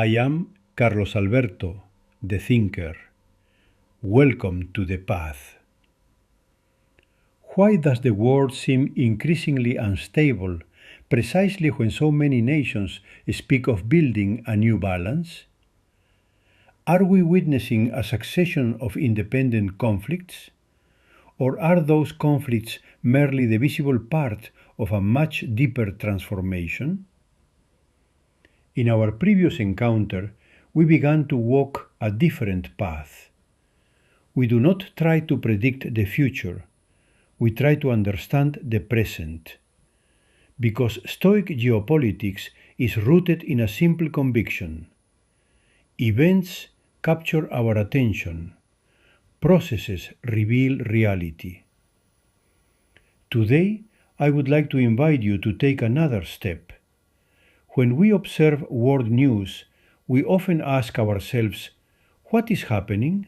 I am Carlos Alberto, the thinker. Welcome to the path. Why does the world seem increasingly unstable precisely when so many nations speak of building a new balance? Are we witnessing a succession of independent conflicts? Or are those conflicts merely the visible part of a much deeper transformation? In our previous encounter, we began to walk a different path. We do not try to predict the future. We try to understand the present. Because Stoic Geopolitics is rooted in a simple conviction. Events capture our attention. Processes reveal reality. Today, I would like to invite you to take another step. When we observe world news, we often ask ourselves, what is happening?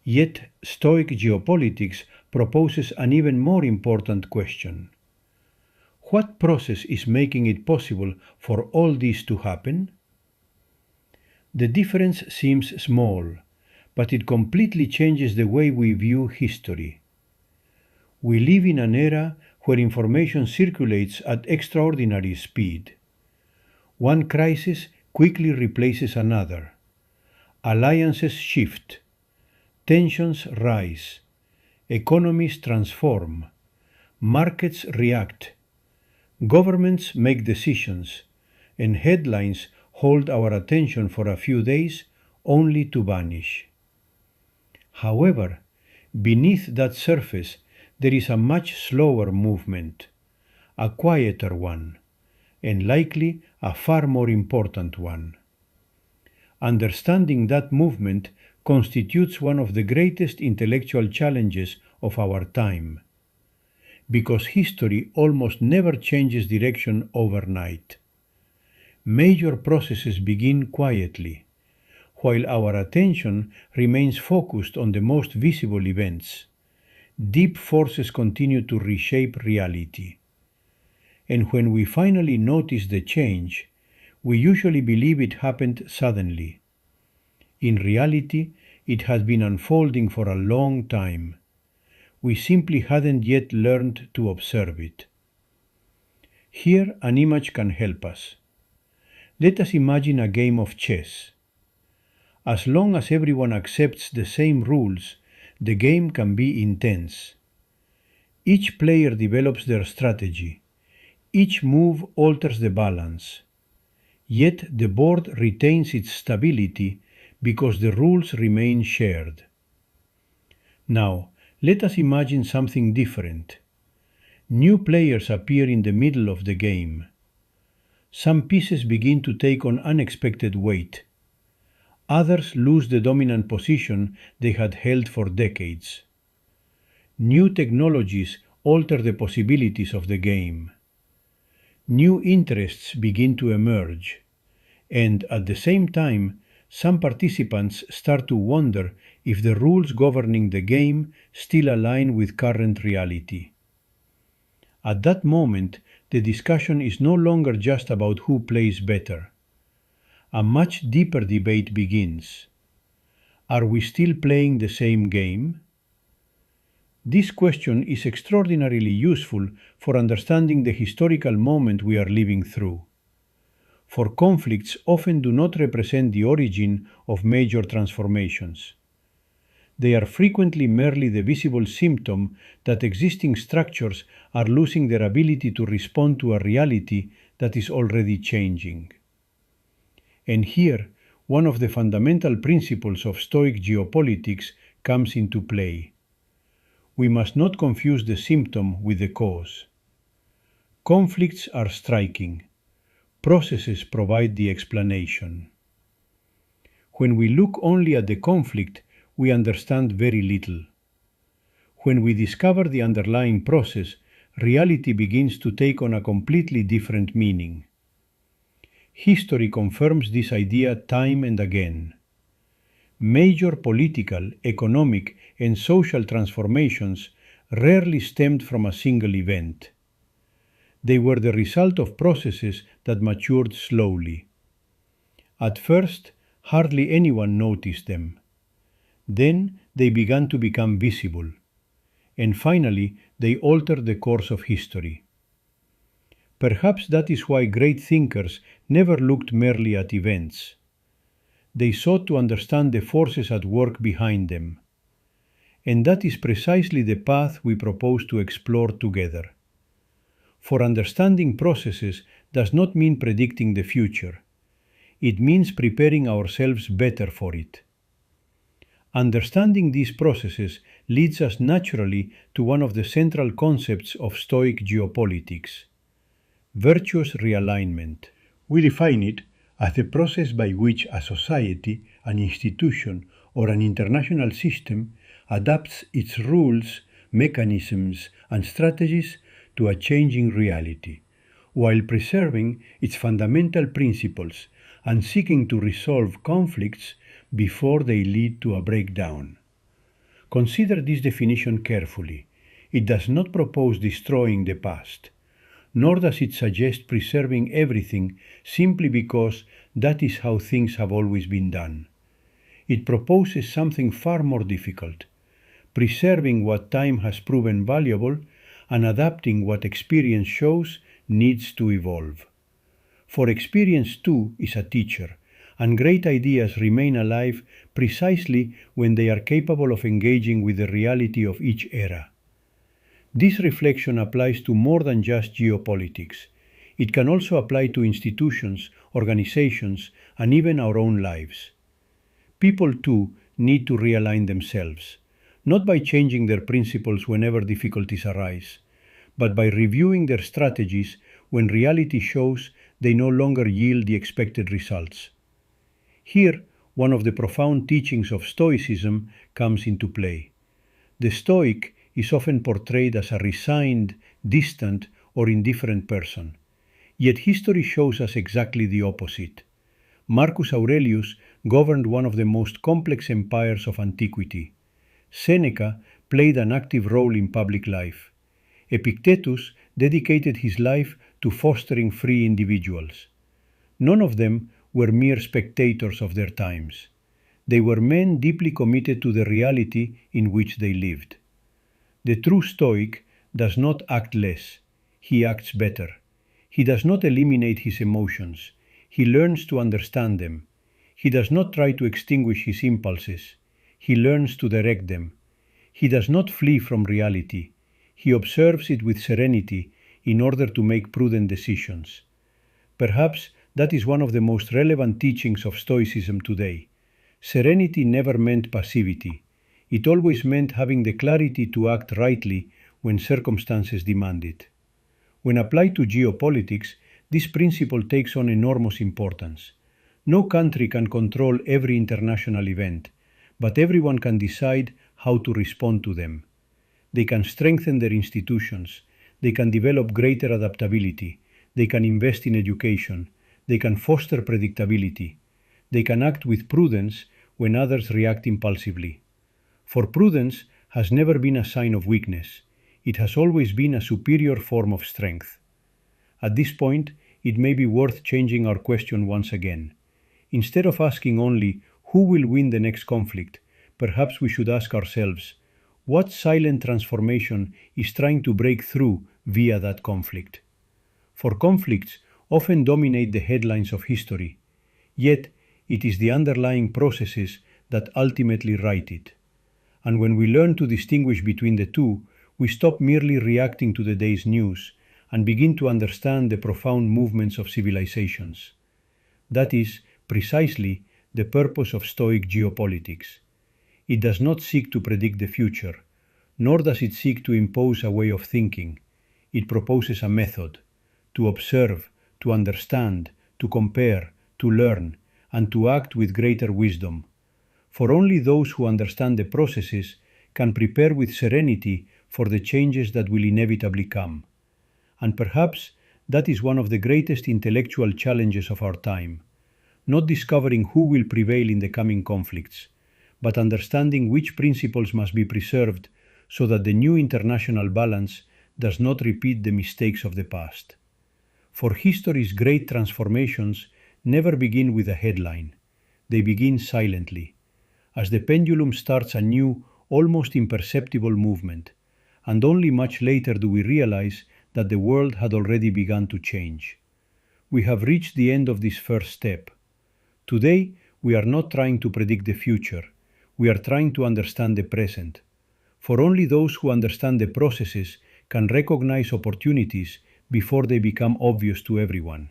Yet, Stoic Geopolitics proposes an even more important question. What process is making it possible for all this to happen? The difference seems small, but it completely changes the way we view history. We live in an era where information circulates at extraordinary speed. One crisis quickly replaces another. Alliances shift. Tensions rise. Economies transform. Markets react. Governments make decisions, and headlines hold our attention for a few days only to vanish. However, beneath that surface, there is a much slower movement, a quieter one, and likely a far more important one. Understanding that movement constitutes one of the greatest intellectual challenges of our time, because history almost never changes direction overnight. Major processes begin quietly, while our attention remains focused on the most visible events. Deep forces continue to reshape reality. And when we finally notice the change, we usually believe it happened suddenly. In reality, it has been unfolding for a long time. We simply hadn't yet learned to observe it. Here, an image can help us. Let us imagine a game of chess. As long as everyone accepts the same rules, the game can be intense. Each player develops their strategy. Each move alters the balance. Yet the board retains its stability because the rules remain shared. Now, let us imagine something different. New players appear in the middle of the game. Some pieces begin to take on unexpected weight. Others lose the dominant position they had held for decades. New technologies alter the possibilities of the game. New interests begin to emerge, and at the same time, some participants start to wonder if the rules governing the game still align with current reality. At that moment, the discussion is no longer just about who plays better. A much deeper debate begins. Are we still playing the same game? This question is extraordinarily useful for understanding the historical moment we are living through. For conflicts often do not represent the origin of major transformations. They are frequently merely the visible symptom that existing structures are losing their ability to respond to a reality that is already changing. And here, one of the fundamental principles of Stoic geopolitics comes into play. We must not confuse the symptom with the cause. Conflicts are striking. Processes provide the explanation. When we look only at the conflict, we understand very little. When we discover the underlying process, reality begins to take on a completely different meaning. History confirms this idea time and again. Major political, economic, and social transformations rarely stemmed from a single event. They were the result of processes that matured slowly. At first, hardly anyone noticed them. Then they began to become visible, and finally they altered the course of history. Perhaps that is why great thinkers never looked merely at events. They sought to understand the forces at work behind them. And that is precisely the path we propose to explore together. For understanding processes does not mean predicting the future. It means preparing ourselves better for it. Understanding these processes leads us naturally to one of the central concepts of Stoic geopolitics: virtuous realignment. We define it as the process by which a society, an institution, or an international system adapts its rules, mechanisms, and strategies to a changing reality, while preserving its fundamental principles and seeking to resolve conflicts before they lead to a breakdown. Consider this definition carefully. It does not propose destroying the past, nor does it suggest preserving everything simply because that is how things have always been done. It proposes something far more difficult: preserving what time has proven valuable and adapting what experience shows needs to evolve. For experience too is a teacher, and great ideas remain alive precisely when they are capable of engaging with the reality of each era. This reflection applies to more than just geopolitics. It can also apply to institutions, organizations, and even our own lives. People too need to realign themselves, not by changing their principles whenever difficulties arise, but by reviewing their strategies when reality shows they no longer yield the expected results. Here, one of the profound teachings of Stoicism comes into play. The Stoic is often portrayed as a resigned, distant, or indifferent person. Yet history shows us exactly the opposite. Marcus Aurelius governed one of the most complex empires of antiquity. Seneca played an active role in public life. Epictetus dedicated his life to fostering free individuals. None of them were mere spectators of their times. They were men deeply committed to the reality in which they lived. The true Stoic does not act less, he acts better. He does not eliminate his emotions, he learns to understand them. He does not try to extinguish his impulses, he learns to direct them. He does not flee from reality, he observes it with serenity in order to make prudent decisions. Perhaps that is one of the most relevant teachings of Stoicism today. Serenity never meant passivity. It always meant having the clarity to act rightly when circumstances demand it. When applied to geopolitics, this principle takes on enormous importance. No country can control every international event, but everyone can decide how to respond to them. They can strengthen their institutions, they can develop greater adaptability, they can invest in education, they can foster predictability, they can act with prudence when others react impulsively. For prudence has never been a sign of weakness, it has always been a superior form of strength. At this point, it may be worth changing our question once again. Instead of asking only who will win the next conflict, perhaps we should ask ourselves, what silent transformation is trying to break through via that conflict? For conflicts often dominate the headlines of history, yet it is the underlying processes that ultimately write it. And when we learn to distinguish between the two, we stop merely reacting to the day's news and begin to understand the profound movements of civilizations. That is precisely the purpose of Stoic geopolitics. It does not seek to predict the future, nor does it seek to impose a way of thinking. It proposes a method: to observe, to understand, to compare, to learn, and to act with greater wisdom. For only those who understand the processes can prepare with serenity for the changes that will inevitably come. And perhaps that is one of the greatest intellectual challenges of our time, not discovering who will prevail in the coming conflicts, but understanding which principles must be preserved so that the new international balance does not repeat the mistakes of the past. For history's great transformations never begin with a headline. They begin silently, as the pendulum starts a new, almost imperceptible movement, and only much later do we realize that the world had already begun to change. We have reached the end of this first step. Today, we are not trying to predict the future, we are trying to understand the present. For only those who understand the processes can recognize opportunities before they become obvious to everyone.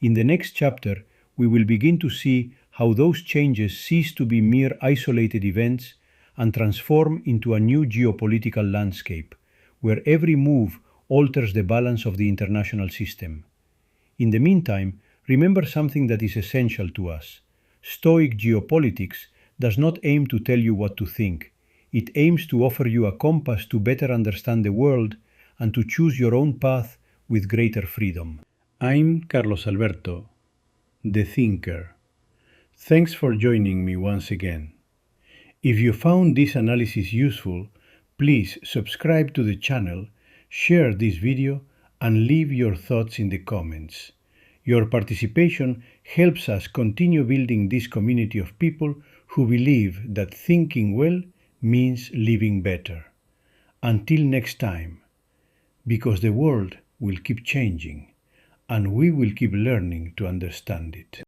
In the next chapter, we will begin to see how those changes cease to be mere isolated events and transform into a new geopolitical landscape, where every move alters the balance of the international system. In the meantime, remember something that is essential to us. Stoic geopolitics does not aim to tell you what to think. It aims to offer you a compass to better understand the world and to choose your own path with greater freedom. I'm Carlos Alberto, the Thinker. Thanks for joining me once again. If you found this analysis useful, please subscribe to the channel, share this video, and leave your thoughts in the comments. Your participation helps us continue building this community of people who believe that thinking well means living better. Until next time, because the world will keep changing, and we will keep learning to understand it.